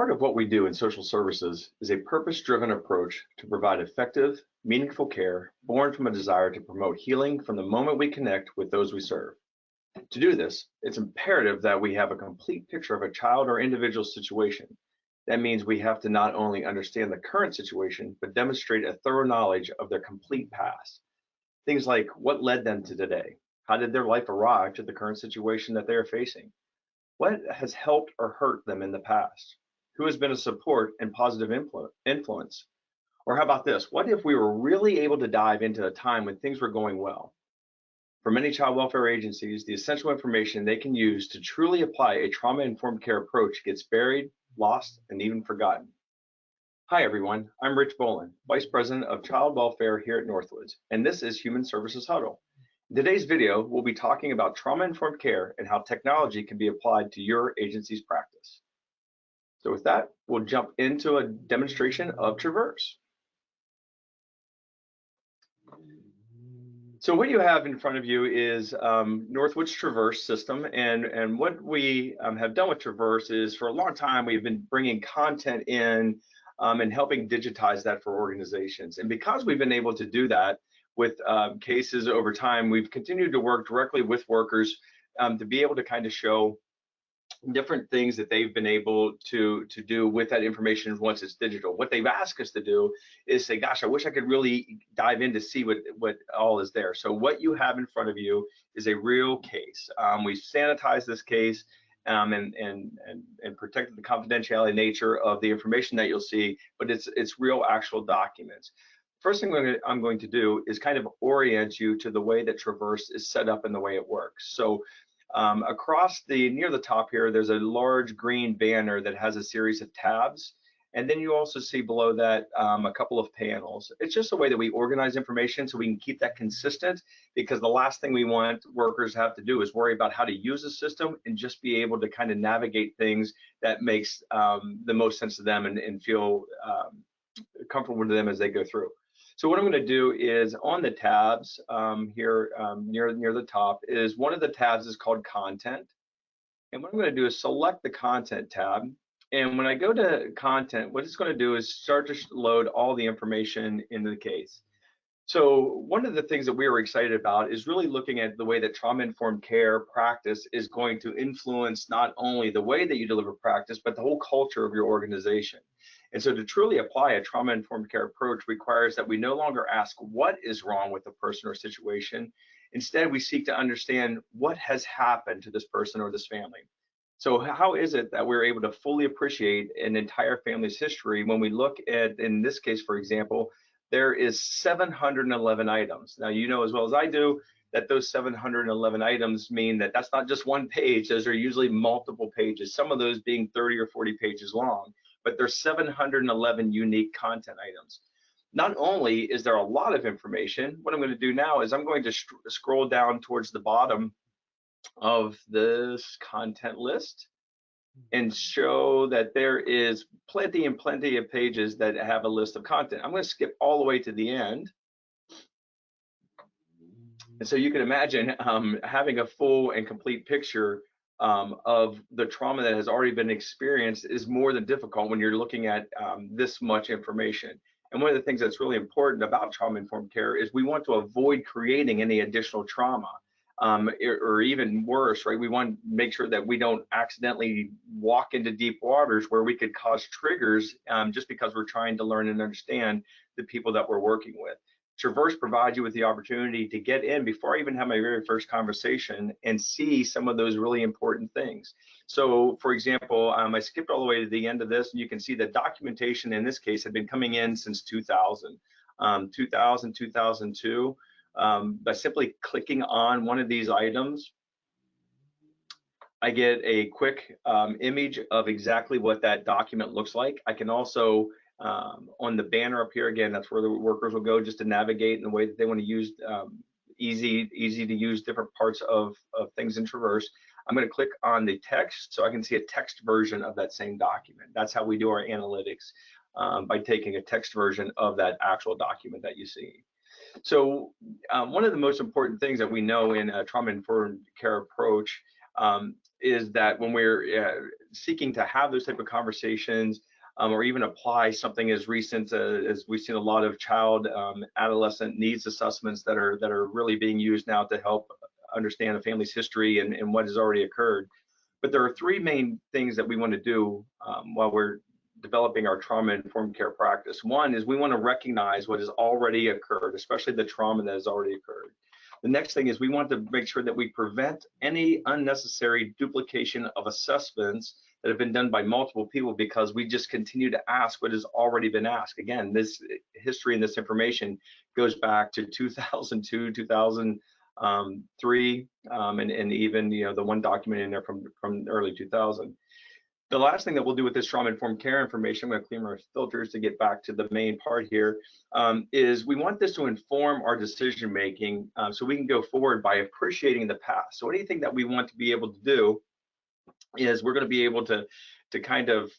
heart of what we do in social services is a purpose-driven approach to provide effective, meaningful care born from a desire to promote healing from the moment we connect with those we serve. To do this, it's imperative that we have a complete picture of a child or individual situation. That means we have to not only understand the current situation, but demonstrate a thorough knowledge of their complete past. Things like what led them to today? How did their life arrive to the current situation that they are facing? What has helped or hurt them in the past? Who has been a support and positive influence? Or how about this? What if we were really able to dive into a time when things were going well? For many child welfare agencies, the essential information they can use to truly apply a trauma-informed care approach gets buried, lost, and even forgotten. Hi everyone, I'm Rich Bolin, Vice President of Child Welfare here at Northwoods, and this is Human Services Huddle. In today's video, we'll be talking about trauma-informed care and how technology can be applied to your agency's practice. So with that, we'll jump into a demonstration of Traverse. So what you have in front of you is Northwood's Traverse system, and what we have done with Traverse is for a long time we've been bringing content in and helping digitize that for organizations. And because we've been able to do that with cases over time, we've continued to work directly with workers to be able to kind of show different things that they've been able to do with that information once it's digital. What they've asked us to do is say, gosh, I wish I could really dive in to see what all is there. So what you have in front of you is a real case. We've sanitized this case and protected the confidentiality nature of the information that you'll see, but it's real actual documents. First thing I'm going to do is kind of orient you to the way that Traverse is set up and the way it works. So across near the top here, there's a large green banner that has a series of tabs. And then you also see below that a couple of panels. It's just a way that we organize information so we can keep that consistent, because the last thing we want workers to have to do is worry about how to use the system and just be able to kind of navigate things that makes the most sense to them and feel comfortable to them as they go through. So what I'm going to do is on the tabs here near the top is one of the tabs is called Content. And what I'm going to do is select the Content tab. And when I go to Content, what it's going to do is start to load all the information into the case. So one of the things that we were excited about is really looking at the way that trauma-informed care practice is going to influence not only the way that you deliver practice, but the whole culture of your organization. And so to truly apply a trauma-informed care approach requires that we no longer ask what is wrong with the person or situation. Instead, we seek to understand what has happened to this person or this family. So how is it that we're able to fully appreciate an entire family's history when we look at, in this case, for example, there is 711 items. Now, you know as well as I do that those 711 items mean that that's not just one page. Those are usually multiple pages, some of those being 30 or 40 pages long, but there's 711 unique content items. Not only is there a lot of information, what I'm going to do now is I'm going to scroll down towards the bottom of this content list and show that there is plenty and plenty of pages that have a list of content. I'm going to skip all the way to the end. And so you can imagine having a full and complete picture of the trauma that has already been experienced is more than difficult when you're looking at this much information. And one of the things that's really important about trauma-informed care is we want to avoid creating any additional trauma. Or even worse, right? We want to make sure that we don't accidentally walk into deep waters where we could cause triggers just because we're trying to learn and understand the people that we're working with. Traverse provides you with the opportunity to get in before I even have my very first conversation and see some of those really important things. So for example, I skipped all the way to the end of this, and you can see the documentation in this case had been coming in since 2000, 2002. By simply clicking on one of these items, I get a quick image of exactly what that document looks like. I can also, on the banner up here, again, that's where the workers will go just to navigate in the way that they want to use, easy to use different parts of things in Traverse. I'm going to click on the text so I can see a text version of that same document. That's how we do our analytics, by taking a text version of that actual document that you see. So one of the most important things that we know in a trauma-informed care approach is that when we're seeking to have those type of conversations, or even apply something as recent as we've seen a lot of child adolescent needs assessments that are really being used now to help understand the family's history and what has already occurred. But there are three main things that we want to do while we're developing our trauma-informed care practice. One is we want to recognize what has already occurred, especially the trauma that has already occurred. The next thing is we want to make sure that we prevent any unnecessary duplication of assessments that have been done by multiple people, because we just continue to ask what has already been asked. Again, this history and this information goes back to 2002, 2003, and even the one document in there from early 2000. The last thing that we'll do with this trauma-informed care information, I'm going to clear my filters to get back to the main part here, is we want this to inform our decision making, so we can go forward by appreciating the past. So anything that we want to be able to do is we're going to be able to kind of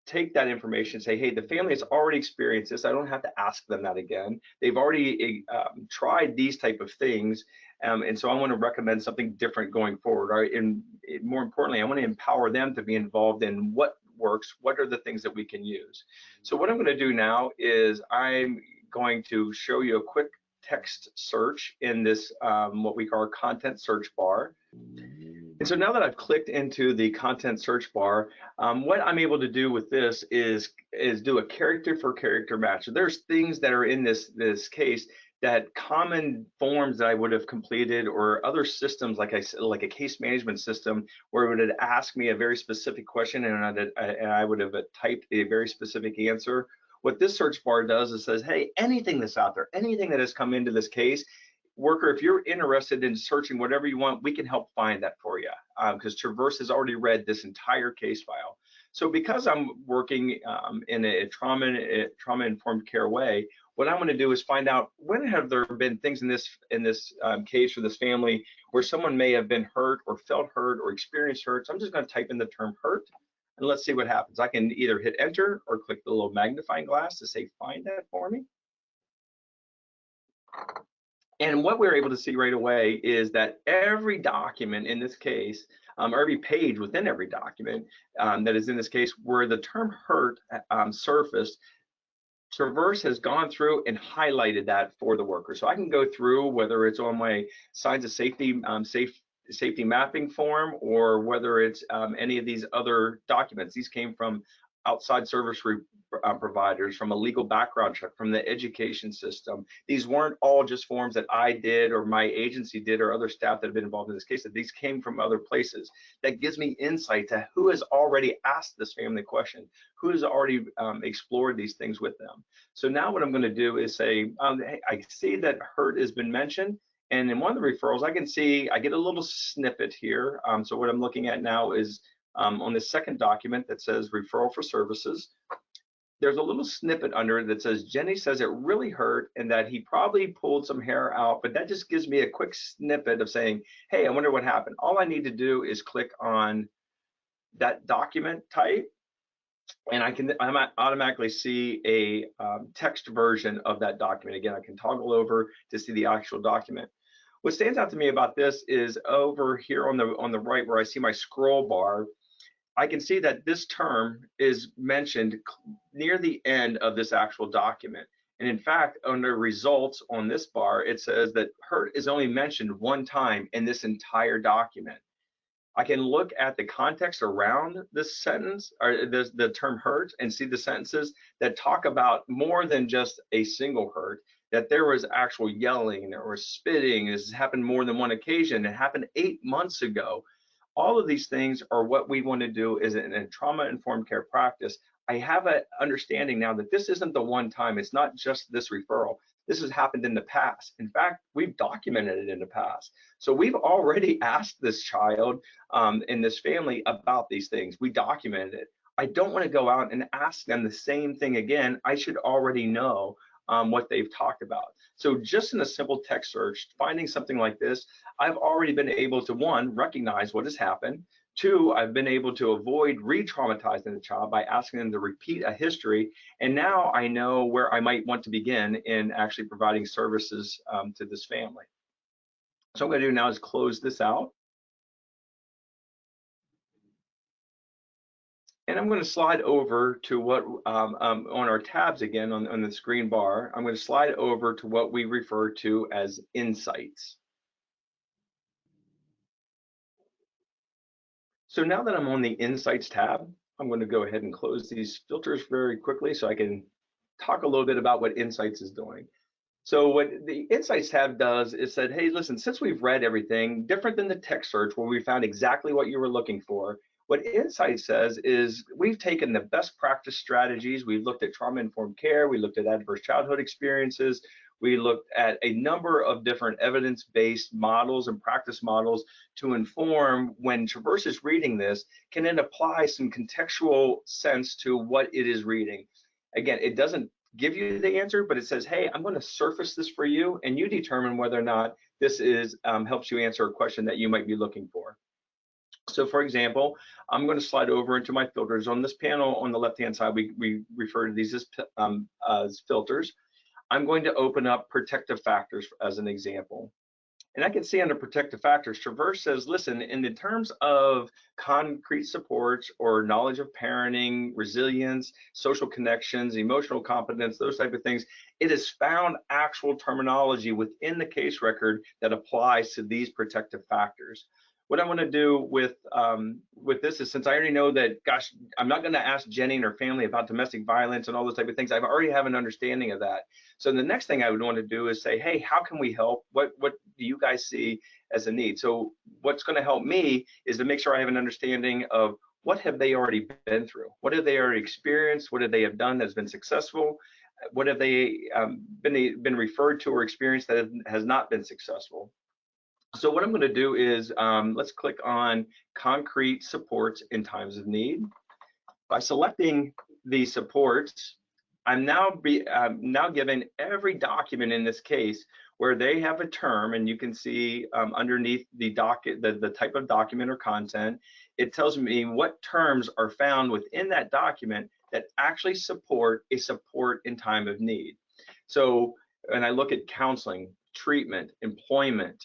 take that information and say, hey, the family has already experienced this. I don't have to ask them that again. They've already tried these type of things. And so I want to recommend something different going forward. Right? And more importantly, I want to empower them to be involved in what works, what are the things that we can use. So what I'm going to do now is I'm going to show you a quick text search in this, what we call our content search bar. And so now that I've clicked into the content search bar, what I'm able to do with this is do a character for character match. So there's things that are in this case that common forms that I would have completed, or other systems like a case management system, where it would ask me a very specific question and I would have typed a very specific answer. What this search bar does is says, hey, anything that's out there, anything that has come into this case, worker, if you're interested in searching whatever you want, we can help find that for you, because Traverse has already read this entire case file. So because I'm working in a trauma-informed care way, what I'm going to do is find out, when have there been things in this case for this family where someone may have been hurt or felt hurt or experienced hurt. So I'm just going to type in the term hurt, and let's see what happens. I can either hit enter or click the little magnifying glass to say find that for me. And what we're able to see right away is that every document in this case, or every page within every document that is in this case where the term hurt surfaced, Traverse has gone through and highlighted that for the worker. So I can go through, whether it's on my signs of safety, safety mapping form, or whether it's any of these other documents. These came from outside service providers, from a legal background check, from the education system. These weren't all just forms that I did or my agency did or other staff that have been involved in this case. That these came from other places. That gives me insight to who has already asked this family question, who has already explored these things with them. So now what I'm going to do is say, hey, I see that hurt has been mentioned. And in one of the referrals, I can see, I get a little snippet here. So what I'm looking at now is on the second document that says referral for services, there's a little snippet under it that says Jenny says it really hurt and that he probably pulled some hair out, but that just gives me a quick snippet of saying, hey, I wonder what happened. All I need to do is click on that document type, and I might automatically see a text version of that document. Again, I can toggle over to see the actual document. What stands out to me about this is over here on the right, where I see my scroll bar, I can see that this term is mentioned near the end of this actual document. And in fact, under results on this bar, it says that hurt is only mentioned one time in this entire document. I can look at the context around this sentence, or the term hurt, and see the sentences that talk about more than just a single hurt, that there was actual yelling, there was spitting. This has happened more than one occasion. It happened 8 months ago. All of these things are what we want to do is in a trauma-informed care practice. I have an understanding now that this isn't the one time. It's not just this referral. This has happened in the past. In fact, we've documented it in the past. So we've already asked this child and this family about these things. We documented it. I don't want to go out and ask them the same thing again. I should already know what they've talked about. So just in a simple text search, finding something like this, I've already been able to, one, recognize what has happened. Two, I've been able to avoid re-traumatizing the child by asking them to repeat a history. And now I know where I might want to begin in actually providing services to this family. So what I'm going to do now is close this out. And I'm going to slide over to what on our tabs again on the screen bar. I'm going to slide over to what we refer to as insights. So now that I'm on the Insights tab, I'm going to go ahead and close these filters very quickly so I can talk a little bit about what Insights is doing. So what the Insights tab does is said, hey, listen, since we've read everything, different than the text search where we found exactly what you were looking for, what Insights says is we've taken the best practice strategies, we've looked at trauma-informed care, we looked at adverse childhood experiences, we looked at a number of different evidence-based models and practice models to inform when Traverse is reading this, can it apply some contextual sense to what it is reading. Again, it doesn't give you the answer, but it says, hey, I'm going to surface this for you, and you determine whether or not this is helps you answer a question that you might be looking for. So for example, I'm going to slide over into my filters. On this panel on the left-hand side, we refer to these as filters. I'm going to open up protective factors as an example. And I can see under protective factors, Traverse says, listen, in the terms of concrete supports or knowledge of parenting, resilience, social connections, emotional competence, those type of things, it has found actual terminology within the case record that applies to these protective factors. What I want to do with this is, since I already know that, gosh, I'm not going to ask Jenny and her family about domestic violence and all those type of things. I already have an understanding of that. So the next thing I would want to do is say, hey, how can we help? What do you guys see as a need? So what's going to help me is to make sure I have an understanding of what have they already been through? What have they already experienced? What have they have done that's been successful? What have they been referred to or experienced that has not been successful? So what I'm going to do is let's click on concrete supports in times of need. By selecting the supports, I'm now given every document in this case where they have a term, and you can see underneath the type of document or content, it tells me what terms are found within that document that actually support a support in time of need. So, and I look at counseling, treatment, employment,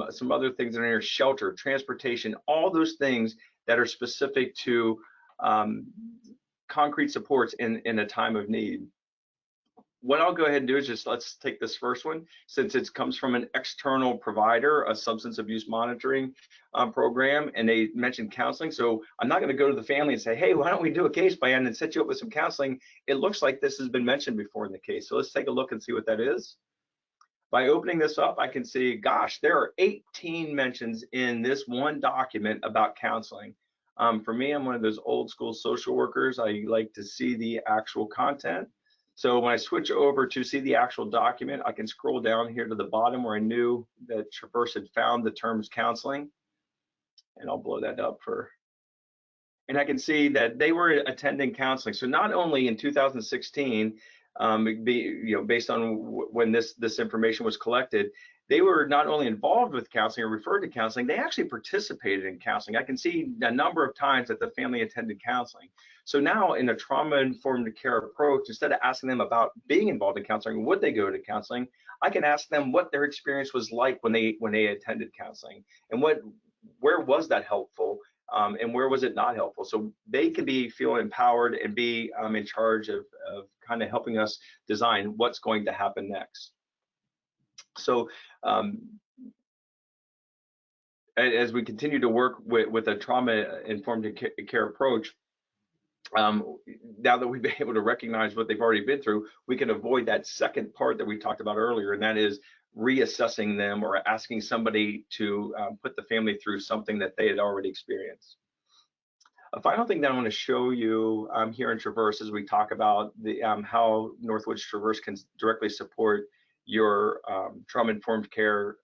some other things in here, shelter, transportation, all those things that are specific to concrete supports in a time of need. What I'll go ahead and do is just, let's take this first one, since it comes from an external provider, a substance abuse monitoring program, and they mentioned counseling. So I'm not going to go to the family and say, hey, why don't we do a case plan and set you up with some counseling? It looks like this has been mentioned before in the case. So let's take a look and see what that is. By opening this up, I can see, gosh, there are 18 mentions in this one document about counseling. For me, I'm one of those old school social workers. I like to see the actual content. So when I switch over to see the actual document, I can scroll down here to the bottom where I knew that Traverse had found the terms counseling. And I'll blow that up and I can see that they were attending counseling. So not only in 2016, based on when this information was collected, they were not only involved with counseling or referred to counseling, they actually participated in counseling. I can see a number of times that the family attended counseling. So now in a trauma-informed care approach, instead of asking them about being involved in counseling, would they go to counseling, I can ask them what their experience was like when they attended counseling, and where was that helpful, and where was it not helpful? So they can feel empowered and be in charge of kind of helping us design what's going to happen next. So as we continue to work with a trauma-informed care approach, now that we've been able to recognize what they've already been through, we can avoid that second part that we talked about earlier, and that is reassessing them or asking somebody to put the family through something that they had already experienced. A final thing that I want to show you here in Traverse as we talk about the how Northwoods Traverse can directly support your trauma-informed care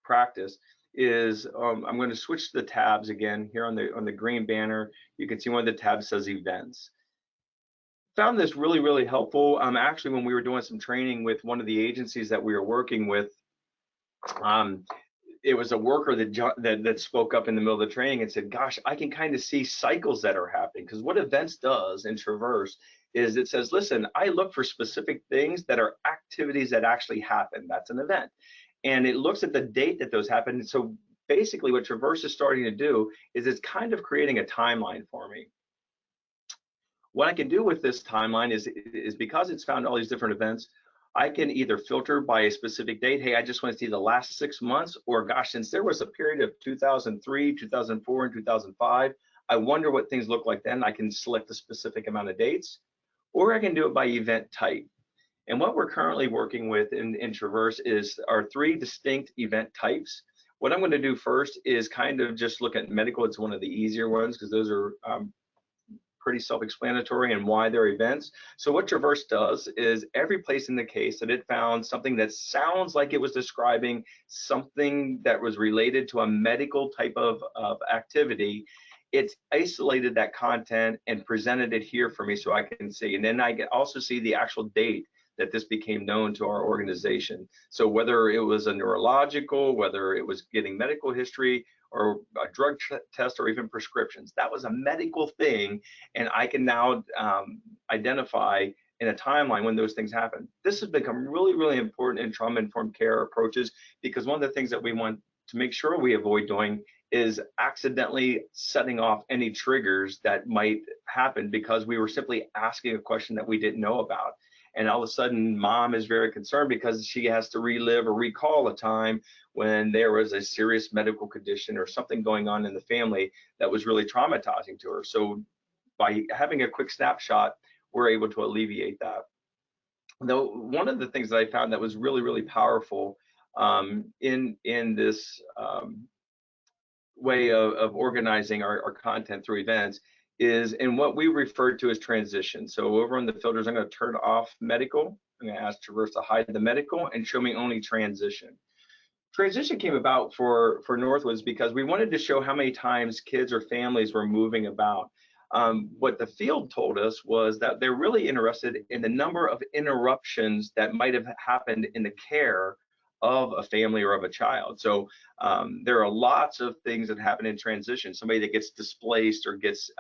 practice is I'm going to switch the tabs again here on the green banner. You can see one of the tabs says events. Found this really helpful. Actually, when we were doing some training with one of the agencies that we were working with, it was a worker that spoke up in the middle of the training and said, gosh, I can kind of see cycles that are happening, because what events does in Traverse is it says, listen, I look for specific things that are activities that actually happen. That's an event. And it looks at the date that those happen. So basically what Traverse is starting to do is it's kind of creating a timeline for me. What I can do with this timeline is because it's found all these different events, I can either filter by a specific date. Hey, I just want to see the last 6 months, or gosh, since there was a period of 2003, 2004, and 2005, I wonder what things look like then. I can select a specific amount of dates, or I can do it by event type. And what we're currently working with in Traverse is our three distinct event types. What I'm going to do first is kind of just look at medical. It's one of the easier ones because those are pretty self-explanatory and why they're events. So what Traverse does is every place in the case that it found something that sounds like it was describing something that was related to a medical type of activity, it's isolated that content and presented it here for me so I can see. And then I can also see the actual date that this became known to our organization. So whether it was a neurological, whether it was getting medical history or a drug test or even prescriptions, that was a medical thing. And I can now identify in a timeline when those things happen. This has become really, really important in trauma-informed care approaches, because one of the things that we want to make sure we avoid doing is accidentally setting off any triggers that might happen because we were simply asking a question that we didn't know about. And all of a sudden, mom is very concerned because she has to relive or recall a time when there was a serious medical condition or something going on in the family that was really traumatizing to her. So by having a quick snapshot, we're able to alleviate that. Though one of the things that I found that was really, really powerful in this way of organizing our content through events is in what we refer to as transition. So over on the filters, I'm going to turn off medical. I'm going to ask Traverse to hide the medical and show me only transition. Transition came about for Northwoods because we wanted to show how many times kids or families were moving about. What the field told us was that they're really interested in the number of interruptions that might have happened in the care of a family or of a child. So there are lots of things that happen in transition. Somebody that gets displaced or gets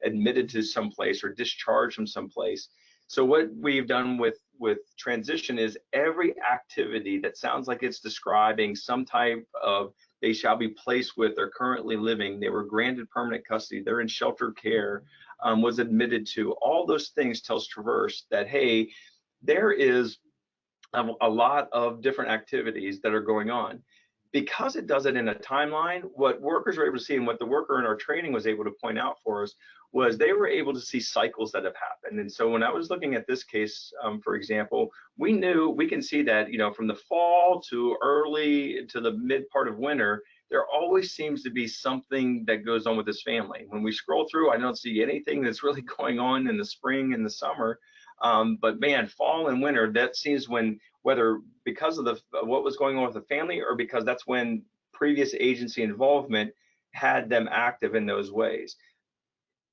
admitted to someplace or discharged from someplace. So what we've done with transition is every activity that sounds like it's describing some type of they shall be placed with, they're currently living, they were granted permanent custody, they're in sheltered care, was admitted to, all those things tells Traverse that, hey, there is a lot of different activities that are going on. Because it does it in a timeline, what workers were able to see and what the worker in our training was able to point out for us was they were able to see cycles that have happened. And so when I was looking at this case, for example, we can see that, you know, from the fall to early to the mid part of winter, there always seems to be something that goes on with this family. When we scroll through, I don't see anything that's really going on in the spring and the summer. But man, fall and winter, that seems when, whether because of what was going on with the family or because that's when previous agency involvement had them active in those ways.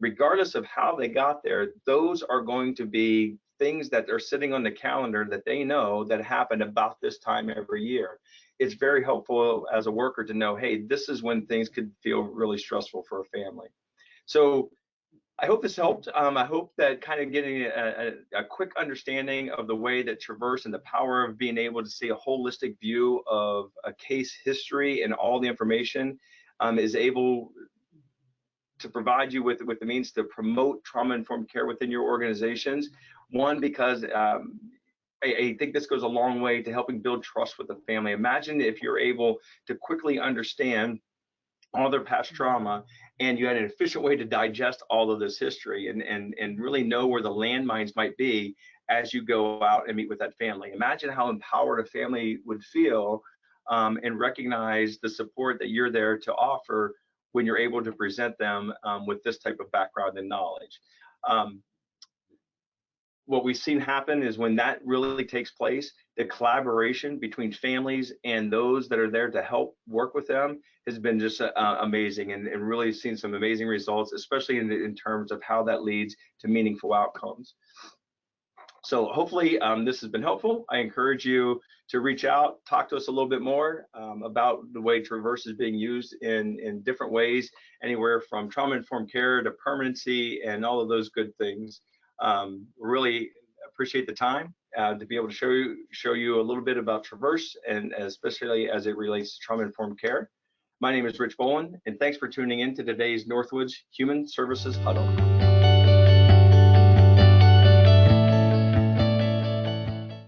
Regardless of how they got there, those are going to be things that are sitting on the calendar that they know that happen about this time every year. It's very helpful as a worker to know, hey, this is when things could feel really stressful for a family. So I hope this helped. I hope that kind of getting a quick understanding of the way that Traverse and the power of being able to see a holistic view of a case history and all the information is able to provide you with the means to promote trauma-informed care within your organizations. One, because I think this goes a long way to helping build trust with the family. Imagine if you're able to quickly understand all their past trauma, and you had an efficient way to digest all of this history and really know where the landmines might be as you go out and meet with that family. Imagine how empowered a family would feel and recognize the support that you're there to offer when you're able to present them with this type of background and knowledge. What we've seen happen is when that really takes place, the collaboration between families and those that are there to help work with them has been just amazing, and really seen some amazing results, especially in terms of how that leads to meaningful outcomes. So hopefully this has been helpful. I encourage you to reach out, talk to us a little bit more about the way Traverse is being used in different ways, anywhere from trauma-informed care to permanency and all of those good things. Really appreciate the time to be able to show you a little bit about Traverse, and especially as it relates to trauma-informed care. My name is Rich Boland, and thanks for tuning in to today's Northwoods Human Services Huddle.